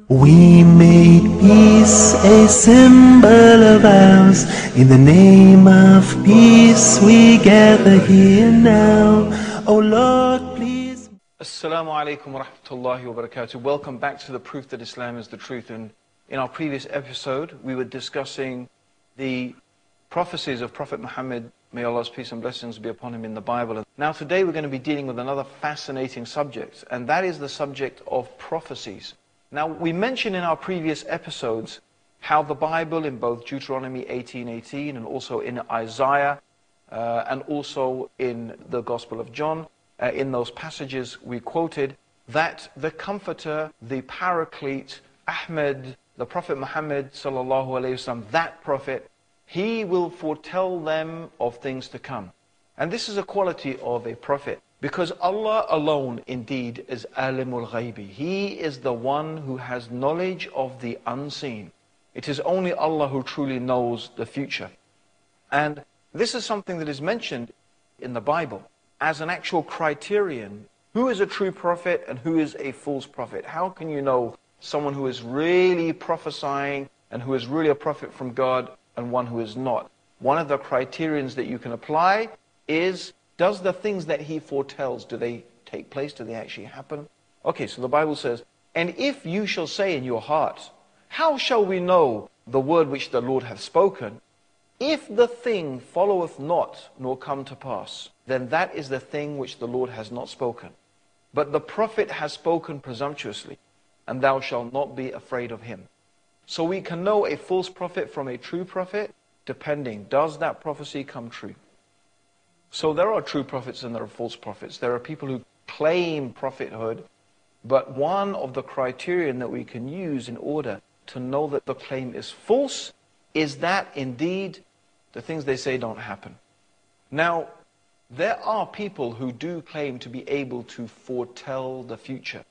We made peace a symbol of ours. In the name of peace we gather here now. Oh Lord, please. Assalamu alaikum wa rahmatullahi wa barakatuh. Welcome back to the proof that Islam is the truth. And in our previous episode, we were discussing the prophecies of Prophet Muhammad, may Allah's peace and blessings be upon him, in the Bible. And now today we're going to be dealing with another fascinating subject, and that is the subject of prophecies. Now, we mentioned in our previous episodes how the Bible, in both Deuteronomy 18:18 and also in Isaiah and also in the Gospel of John, in those passages we quoted, that the Comforter, the Paraclete, Ahmed, the Prophet Muhammad sallallahu alaihi wasallam, that Prophet, he will foretell them of things to come. And this is a quality of a prophet, because Allah alone indeed is alimul ghaibi. He is the one who has knowledge of the unseen. It is only Allah who truly knows the future. And this is something that is mentioned in the Bible as an actual criterion. Who is a true prophet and who is a false prophet? How can you know someone who is really prophesying and who is really a prophet from God and one who is not? One of the criterions that you can apply is, does the things that he foretells, do they take place? Do they actually happen? Okay, so the Bible says, and if you shall say in your heart, how shall we know the word which the Lord hath spoken? If the thing followeth not, nor come to pass, then that is the thing which the Lord has not spoken. But the prophet has spoken presumptuously, and thou shalt not be afraid of him. So we can know a false prophet from a true prophet, depending, does that prophecy come true? So there are true prophets and there are false prophets. There are people who claim prophethood, but one of the criterion that we can use in order to know that the claim is false is that indeed the things they say don't happen. Now, there are people who do claim to be able to foretell the future.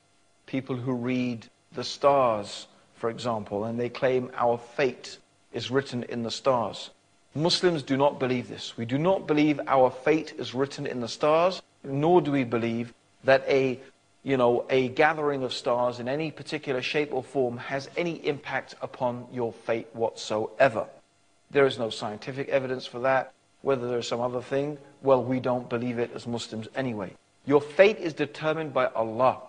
People who read the stars, for example, and they claim our fate is written in the stars. Muslims do not believe this. We do not believe our fate is written in the stars, nor do we believe that a gathering of stars in any particular shape or form has any impact upon your fate whatsoever. There is no scientific evidence for that. Whether there's some other thing, well, we don't believe it as Muslims anyway. Your fate is determined by Allah.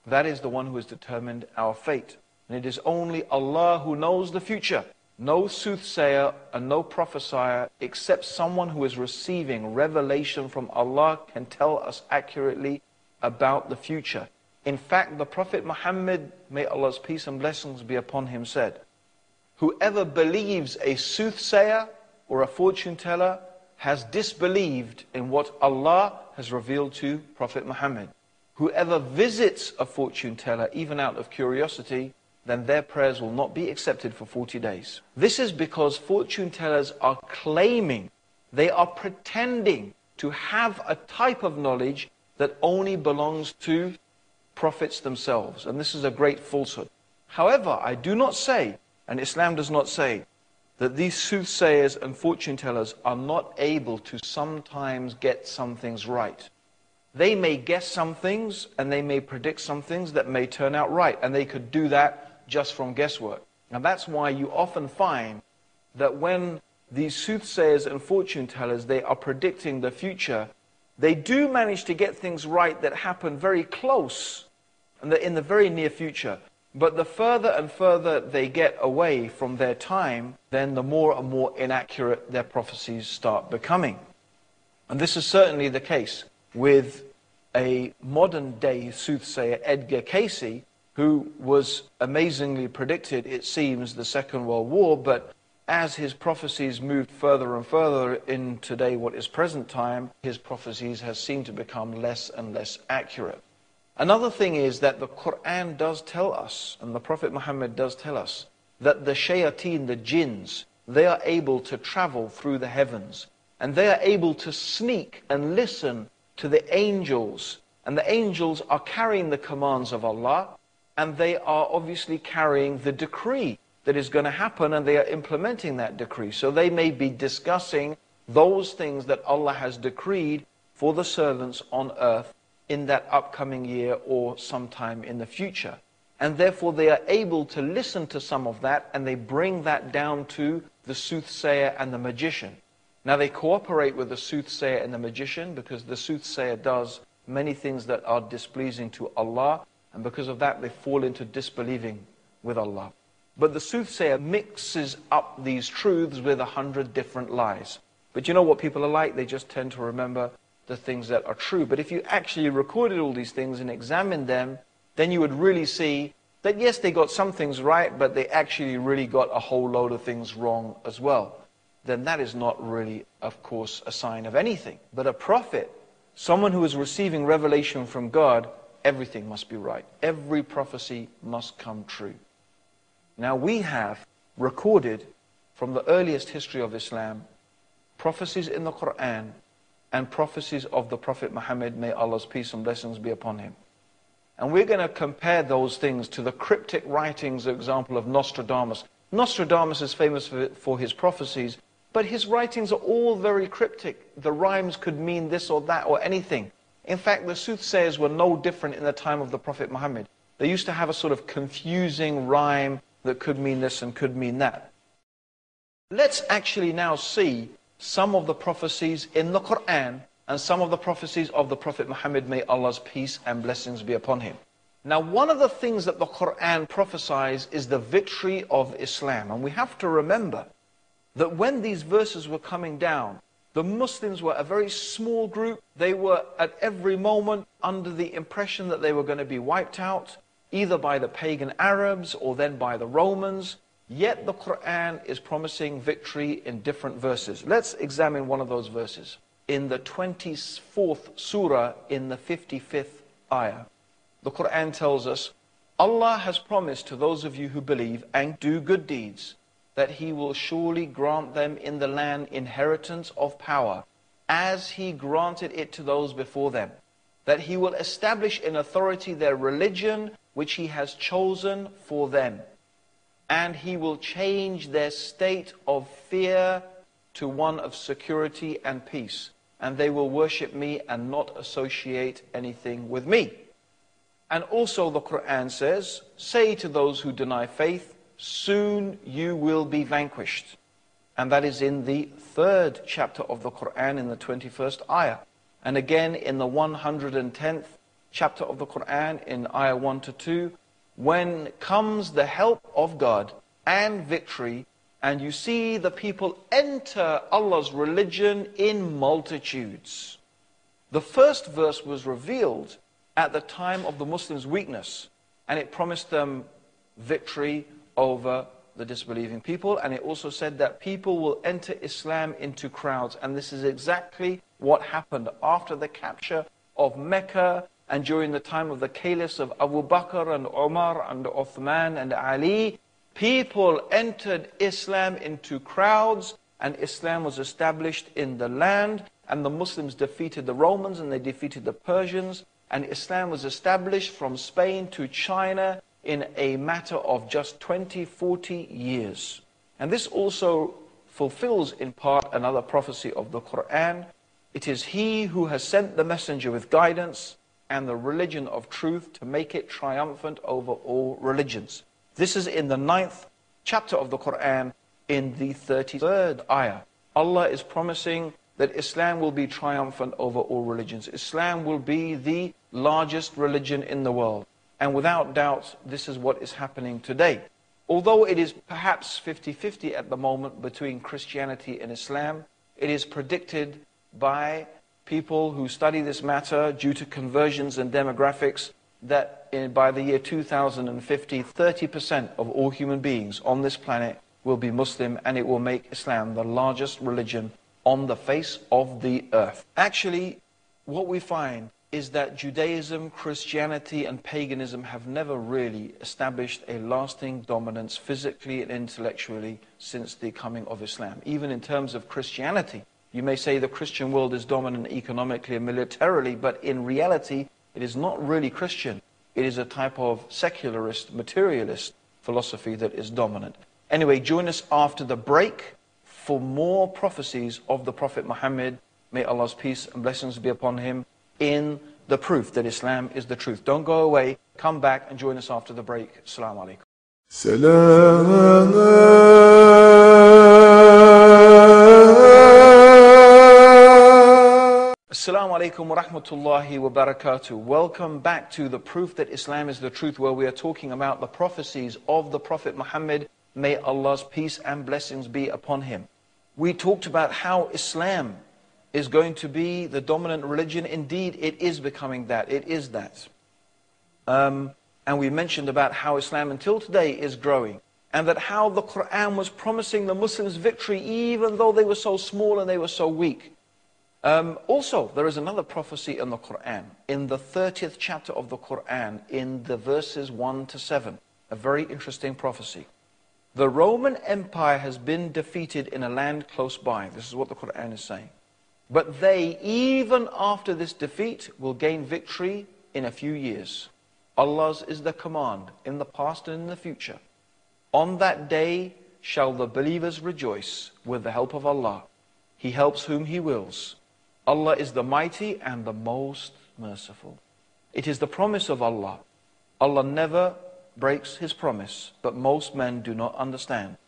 That is the one who has determined our fate. And it is only Allah who knows the future. No soothsayer and no prophesier except someone who is receiving revelation from Allah can tell us accurately about the future. In fact, the Prophet Muhammad, may Allah's peace and blessings be upon him, said, whoever believes a soothsayer or a fortune teller has disbelieved in what Allah has revealed to Prophet Muhammad. Whoever visits a fortune teller, even out of curiosity, then their prayers will not be accepted for 40 days. This is because fortune tellers are claiming, they are pretending to have a type of knowledge that only belongs to prophets themselves. And this is a great falsehood. However, I do not say, and Islam does not say, that these soothsayers and fortune tellers are not able to sometimes get some things right. They may guess some things and they may predict some things that may turn out right, and they could do that just from guesswork. And that's why you often find that when these soothsayers and fortune tellers, they are predicting the future, they do manage to get things right that happen very close and in the very near future. But the further and further they get away from their time, then the more and more inaccurate their prophecies start becoming. And this is certainly the case with a modern day soothsayer, Edgar Cayce, who was amazingly predicted, it seems, the Second World War, but as his prophecies moved further and further in today, what is present time, his prophecies have seemed to become less and less accurate. Another thing is that the Quran does tell us, and the Prophet Muhammad does tell us, that the shayateen, the jinns, they are able to travel through the heavens, and they are able to sneak and listen to the angels, and the angels are carrying the commands of Allah, and they are obviously carrying the decree that is going to happen, and they are implementing that decree. So they may be discussing those things that Allah has decreed for the servants on earth in that upcoming year or sometime in the future. And therefore they are able to listen to some of that, and they bring that down to the soothsayer and the magician. Now they cooperate with the soothsayer and the magician because the soothsayer does many things that are displeasing to Allah, and because of that they fall into disbelieving with Allah. But the soothsayer mixes up these truths with 100 different lies. But you know what people are like? They just tend to remember the things that are true. But if you actually recorded all these things and examined them, then you would really see that yes, they got some things right, but they actually really got a whole load of things wrong as well. Then that is not really, of course, a sign of anything. But a prophet, someone who is receiving revelation from God, everything must be right. Every prophecy must come true. Now we have recorded from the earliest history of Islam prophecies in the Quran and prophecies of the Prophet Muhammad, may Allah's peace and blessings be upon him. And we're going to compare those things to the cryptic writings, for example, of Nostradamus. Nostradamus is famous for his prophecies, but his writings are all very cryptic. The rhymes could mean this or that or anything. In fact, the soothsayers were no different in the time of the Prophet Muhammad. They used to have a sort of confusing rhyme that could mean this and could mean that. Let's actually now see some of the prophecies in the Quran and some of the prophecies of the Prophet Muhammad, may Allah's peace and blessings be upon him. Now, one of the things that the Quran prophesies is the victory of Islam. And we have to remember that when these verses were coming down, the Muslims were a very small group. They were at every moment under the impression that they were going to be wiped out, either by the pagan Arabs or then by the Romans. Yet the Quran is promising victory in different verses. Let's examine one of those verses. In the 24th surah, in the 55th ayah, the Quran tells us, Allah has promised to those of you who believe and do good deeds that He will surely grant them in the land inheritance of power, as He granted it to those before them, that He will establish in authority their religion which He has chosen for them, and He will change their state of fear to one of security and peace, and they will worship me and not associate anything with me. And also the Quran says, say to those who deny faith, soon you will be vanquished. And that is in the 3rd chapter of the Quran, in the 21st ayah. And again in the 110th chapter of the Quran, in ayah 1 to 2, when comes the help of God and victory, and you see the people enter Allah's religion in multitudes. The first verse was revealed at the time of the Muslims' weakness, and it promised them victory over the disbelieving people, and it also said that people will enter Islam into crowds, and this is exactly what happened after the capture of Mecca and during the time of the caliphs of Abu Bakr and Umar and Uthman and Ali. People entered Islam into crowds, and Islam was established in the land, and the Muslims defeated the Romans and they defeated the Persians, and Islam was established from Spain to China in a matter of just 20-40 years. And this also fulfills in part another prophecy of the Quran. It is He who has sent the messenger with guidance and the religion of truth to make it triumphant over all religions. This is in the 9th chapter of the Quran, in the 33rd ayah. Allah is promising that Islam will be triumphant over all religions. Islam will be the largest religion in the world. And without doubt, this is what is happening today. Although it is perhaps 50-50 at the moment between Christianity and Islam, it is predicted by people who study this matter due to conversions and demographics that by the year 2050, 30% of all human beings on this planet will be Muslim, and it will make Islam the largest religion on the face of the earth. Actually, what we find is that Judaism, Christianity, and paganism have never really established a lasting dominance physically and intellectually since the coming of Islam. Even in terms of Christianity, you may say the Christian world is dominant economically and militarily, but in reality, it is not really Christian. It is a type of secularist, materialist philosophy that is dominant. Anyway, join us after the break for more prophecies of the Prophet Muhammad, may Allah's peace and blessings be upon him, in the proof that Islam is the truth. Don't go away, come back and join us after the break. Assalamu alaikum. Assalamu alaikum wa rahmatullahi wa barakatuh. Welcome back to the proof that Islam is the truth, where we are talking about the prophecies of the Prophet Muhammad, may Allah's peace and blessings be upon him. We talked about how Islam is going to be the dominant religion. Indeed, it is becoming that. It is that. And we mentioned about how Islam until today is growing, and that how the Quran was promising the Muslims victory even though they were so small and they were so weak. Also, there is another prophecy in the Quran, in the 30th chapter of the Quran, in the verses 1 to 7. A very interesting prophecy. The Roman Empire has been defeated in a land close by. This is what the Quran is saying. But they, even after this defeat, will gain victory in a few years. Allah's is the command in the past and in the future. On that day shall the believers rejoice with the help of Allah. He helps whom He wills. Allah is the mighty and the most merciful. It is the promise of Allah. Allah never breaks His promise, but most men do not understand.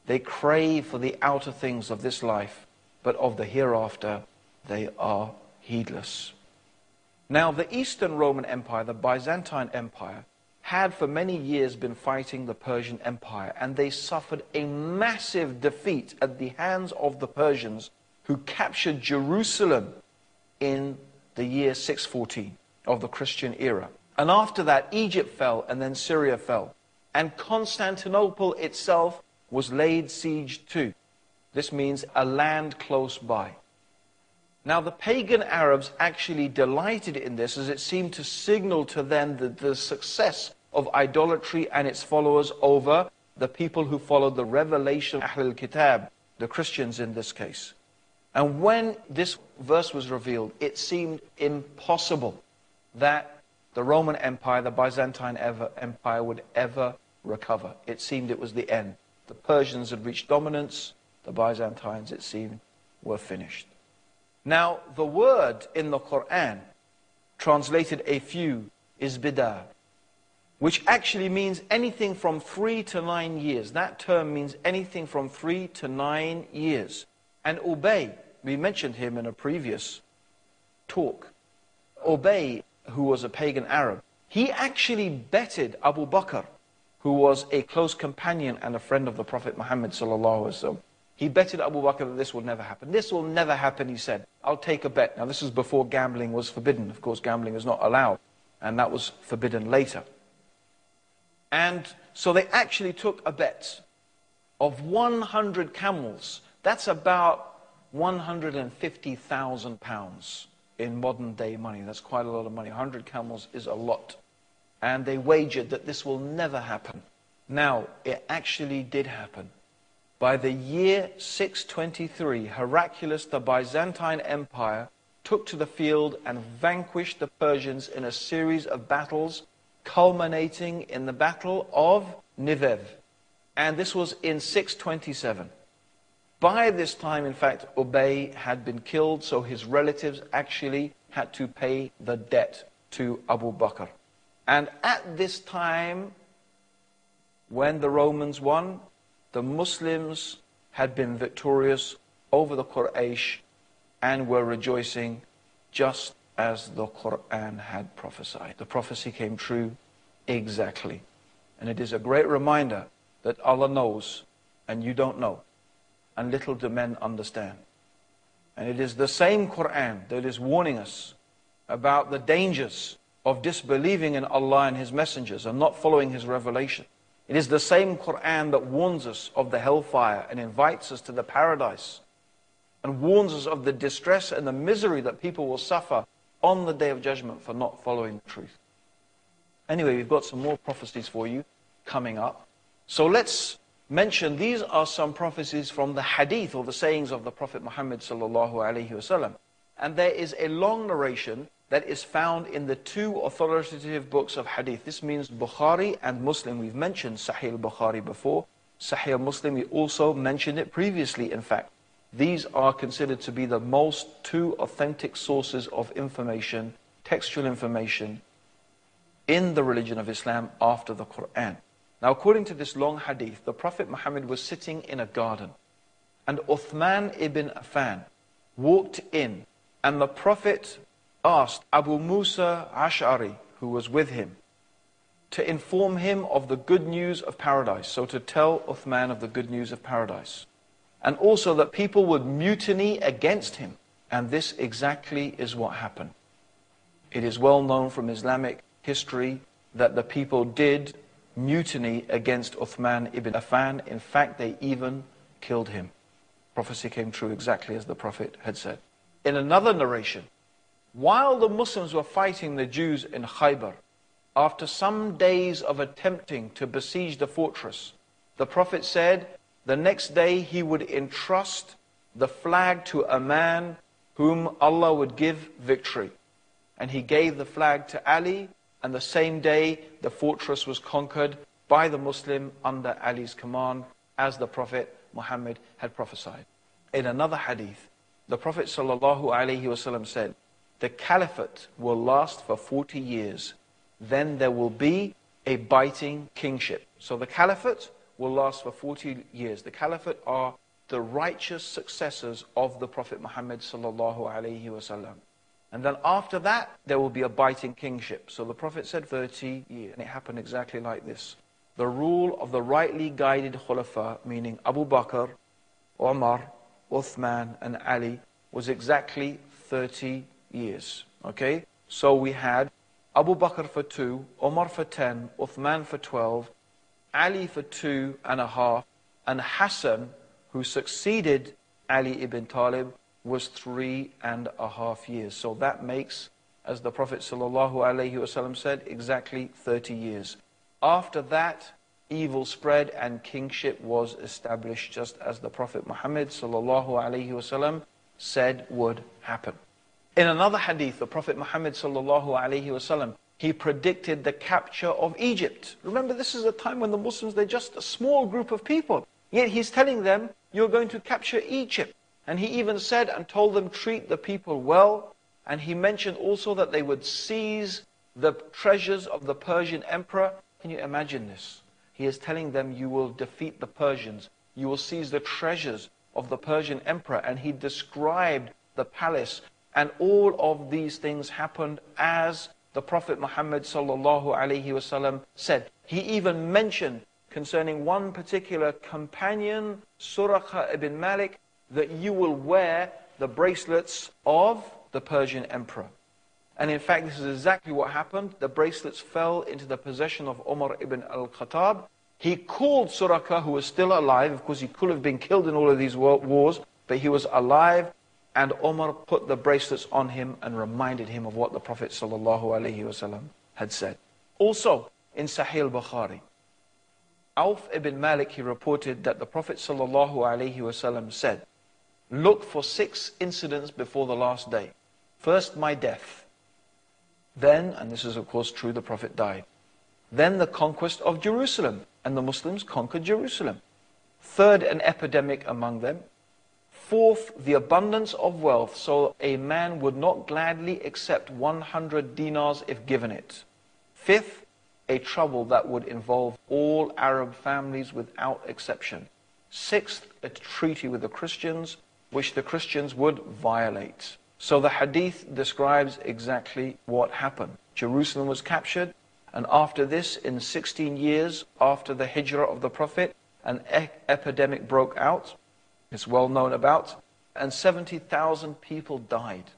They crave for the outer things of this life, but of the hereafter they are heedless. Now, the Eastern Roman Empire, the Byzantine Empire, had for many years been fighting the Persian Empire, and they suffered a massive defeat at the hands of the Persians, who captured Jerusalem in the year 614 of the Christian era. And after that, Egypt fell, and then Syria fell. And Constantinople itself was laid siege to. This means a land close by. Now, the pagan Arabs actually delighted in this, as it seemed to signal to them the success of idolatry and its followers over the people who followed the revelation of Ahl al-Kitab, the Christians in this case. And when this verse was revealed, it seemed impossible that the Roman Empire, the Byzantine Empire, would ever recover. It seemed it was the end. The Persians had reached dominance. The Byzantines, it seemed, were finished. Now, the word in the Quran, translated a few, is bidah, which actually means anything from 3 to 9 years. That term means anything from 3 to 9 years. And Ubay, we mentioned him in a previous talk. Ubay, who was a pagan Arab, he actually betted Abu Bakr, who was a close companion and a friend of the Prophet Muhammad sallallahu alaihi wasallam. He betted Abu Bakr that this will never happen. This will never happen, he said. I'll take a bet. Now, this is before gambling was forbidden. Of course, gambling is not allowed, and that was forbidden later. And so they actually took a bet of 100 camels. That's about 150,000 pounds in modern day money. That's quite a lot of money. 100 camels is a lot. And they wagered that this will never happen. Now, it actually did happen. By the year 623, Heraclius, the Byzantine Empire, took to the field and vanquished the Persians in a series of battles, culminating in the Battle of Nivev. And this was in 627. By this time, in fact, Ubay had been killed, so his relatives actually had to pay the debt to Abu Bakr. And at this time, when the Romans won, the Muslims had been victorious over the Quraysh and were rejoicing just as the Quran had prophesied. The prophecy came true exactly. And it is a great reminder that Allah knows and you don't know, and little do men understand. And it is the same Quran that is warning us about the dangers of disbelieving in Allah and His messengers and not following His revelation. It is the same Quran that warns us of the hellfire and invites us to the paradise, and warns us of the distress and the misery that people will suffer on the Day of Judgment for not following the truth. Anyway, we've got some more prophecies for you coming up. So let's mention, these are some prophecies from the hadith, or the sayings of the Prophet Muhammad sallallahu alaihi wasallam. And there is a long narration that is found in the two authoritative books of hadith. This means Bukhari and Muslim. We've mentioned Sahih al-Bukhari before. Sahih Muslim, we also mentioned it previously, in fact. These are considered to be the most two authentic sources of information, textual information, in the religion of Islam after the Quran. Now, according to this long hadith, the Prophet Muhammad was sitting in a garden, and Uthman ibn Affan walked in, and the Prophet asked Abu Musa Ash'ari, who was with him, to inform him of the good news of paradise. So to tell Uthman of the good news of paradise. And also that people would mutiny against him. And this exactly is what happened. It is well known from Islamic history that the people did mutiny against Uthman ibn Affan. In fact, they even killed him. Prophecy came true exactly as the Prophet had said. In another narration, while the Muslims were fighting the Jews in Khaybar, after some days of attempting to besiege the fortress, the Prophet said the next day he would entrust the flag to a man whom Allah would give victory. And he gave the flag to Ali, and the same day the fortress was conquered by the Muslim under Ali's command, as the Prophet Muhammad had prophesied. In another hadith, the Prophet ﷺ said, the caliphate will last for 40 years. Then there will be a biting kingship. So the caliphate will last for 40 years. The caliphate are the righteous successors of the Prophet Muhammad ﷺ. And then after that, there will be a biting kingship. So the Prophet said 30 years. And it happened exactly like this. The rule of the rightly guided khulafa, meaning Abu Bakr, Umar, Uthman and Ali, was exactly 30 years. Okay? So we had Abu Bakr for 2, Umar for 10, Uthman for 12, Ali for 2.5, and Hassan, who succeeded Ali ibn Talib, was 3.5 years. So that makes, as the Prophet ﷺ said, exactly 30 years. After that, evil spread and kingship was established, just as the Prophet Muhammad ﷺ said would happen. In another hadith, the Prophet Muhammad ﷺ, he predicted the capture of Egypt. Remember, this is a time when the Muslims, they're just a small group of people. Yet he's telling them, you're going to capture Egypt. And he even said and told them, treat the people well. And he mentioned also that they would seize the treasures of the Persian emperor. Can you imagine this? He is telling them, you will defeat the Persians. You will seize the treasures of the Persian emperor. And he described the palace. And all of these things happened as the Prophet Muhammad ﷺ said. He even mentioned concerning one particular companion, Suraqah ibn Malik, that you will wear the bracelets of the Persian emperor. And in fact, this is exactly what happened. The bracelets fell into the possession of Umar ibn al-Khattab. He called Suraqah, who was still alive. Of course, he could have been killed in all of these wars, but he was alive. And Umar put the bracelets on him and reminded him of what the Prophet ﷺ had said. Also, in Sahih al-Bukhari, Auf ibn Malik, he reported that the Prophet ﷺ said, look for 6 incidents before the last day. First, my death. Then, and this is of course true, the Prophet died. Then the conquest of Jerusalem, and the Muslims conquered Jerusalem. Third, an epidemic among them. Fourth, the abundance of wealth, so a man would not gladly accept 100 dinars if given it. Fifth, a trouble that would involve all Arab families without exception. Sixth, a treaty with the Christians, which the Christians would violate. So the hadith describes exactly what happened. Jerusalem was captured, and after this, in 16 years after the hijrah of the Prophet, an epidemic broke out. It's well known about, and 70,000 people died.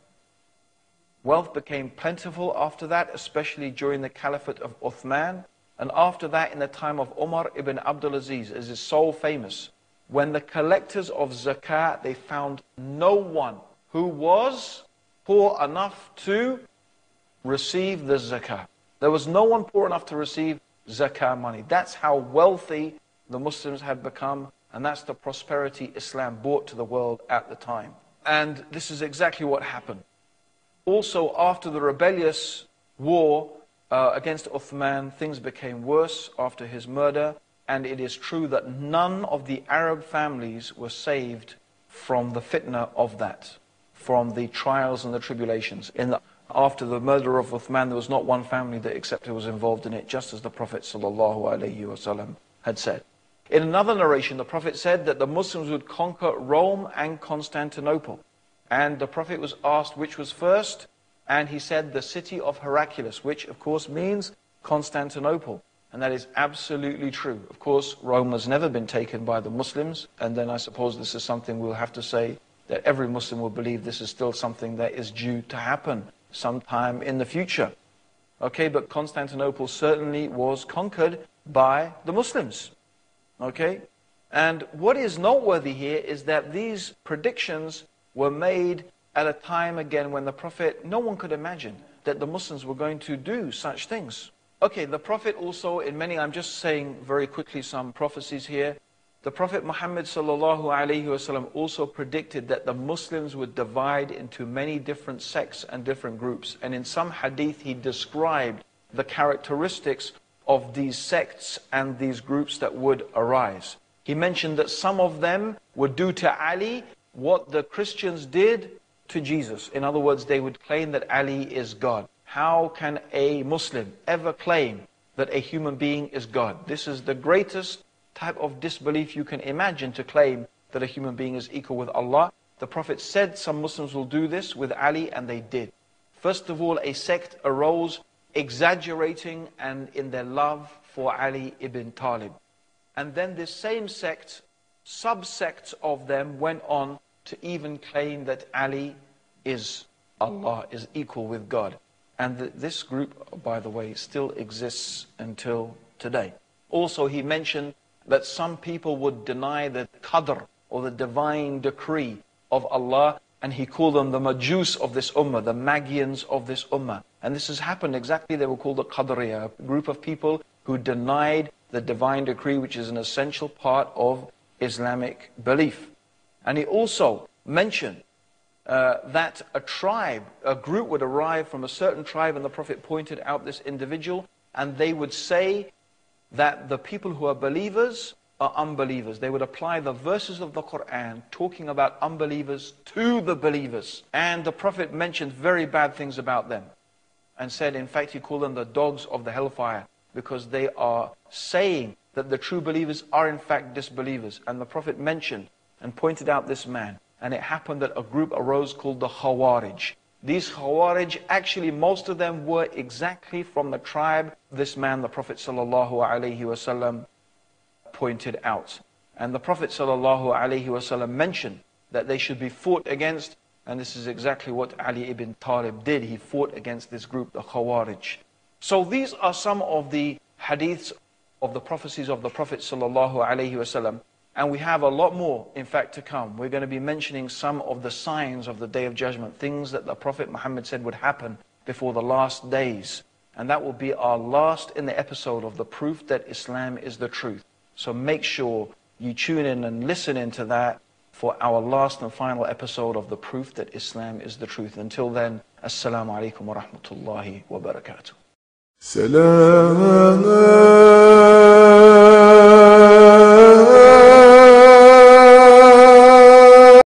Wealth became plentiful after that, especially during the caliphate of Uthman, And after that, in the time of Umar ibn Abdul Aziz, as is so famous, when the collectors of zakah, they found no one who was poor enough to receive the zakah. There was no one poor enough to receive zakah money. That's how wealthy the Muslims had become, and that's the prosperity Islam brought to the world at the time. And this is exactly what happened. Also, after the rebellious war against Uthman, things became worse after his murder, and it is true that none of the Arab families were saved from the fitna of that, from the trials and the tribulations. After the murder of Uthman, there was not one family that except who was involved in it, just as the Prophet ﷺ had said. In another narration, the Prophet said that the Muslims would conquer Rome and Constantinople. And the Prophet was asked which was first, and he said the city of Heraclius, which of course means Constantinople. And that is absolutely true. Of course, Rome has never been taken by the Muslims, and then I suppose this is something we'll have to say that every Muslim will believe this is still something that is due to happen sometime in the future. Okay, but Constantinople certainly was conquered by the Muslims. Okay, and what is noteworthy here is that these predictions were made at a time again when the Prophet, no one could imagine that the Muslims were going to do such things. Okay, the Prophet also, in many, I'm just saying very quickly some prophecies here. The Prophet Muhammad ﷺ also predicted that the Muslims would divide into many different sects and different groups. And in some hadith, he described the characteristics of these sects and these groups that would arise. He mentioned that some of them would do to Ali what the Christians did to Jesus. In other words, they would claim that Ali is God. How can a Muslim ever claim that a human being is God? This is the greatest type of disbelief you can imagine, to claim that a human being is equal with Allah. The Prophet said some Muslims will do this with Ali, and they did. First of all, a sect arose exaggerating and in their love for Ali ibn Talib. And then this same sect, subsects of them went on to even claim that Ali is Allah, is equal with God. And this group, by the way, still exists until today. Also, he mentioned that some people would deny the qadr, or the divine decree of Allah, and he called them the Majus of this ummah, the Magians of this ummah. And this has happened exactly, they were called the Qadriya, a group of people who denied the divine decree, which is an essential part of Islamic belief. And he also mentioned that a group would arrive from a certain tribe, and the Prophet pointed out this individual, and they would say that the people who are believers are unbelievers. They would apply the verses of the Quran talking about unbelievers to the believers. And the Prophet mentioned very bad things about them, and said, in fact, he called them the dogs of the hellfire, because they are saying that the true believers are in fact disbelievers. And the Prophet mentioned and pointed out this man. And it happened that a group arose called the Khawarij. These Khawarij, actually most of them were exactly from the tribe this man, the Prophet ﷺ, pointed out. And the Prophet ﷺ mentioned that they should be fought against, and this is exactly what Ali ibn Talib did. He fought against this group, the Khawarij. So these are some of the hadiths of the prophecies of the Prophet ﷺ. And we have a lot more, in fact, to come. We're going to be mentioning some of the signs of the Day of Judgment, things that the Prophet Muhammad said would happen before the last days. And that will be our last in the episode of the proof that Islam is the truth. So make sure you tune in and listen into that for our last and final episode of the proof that Islam is the truth. Until then, Assalamu alaikum wa rahmatullahi wa barakatuh. سلام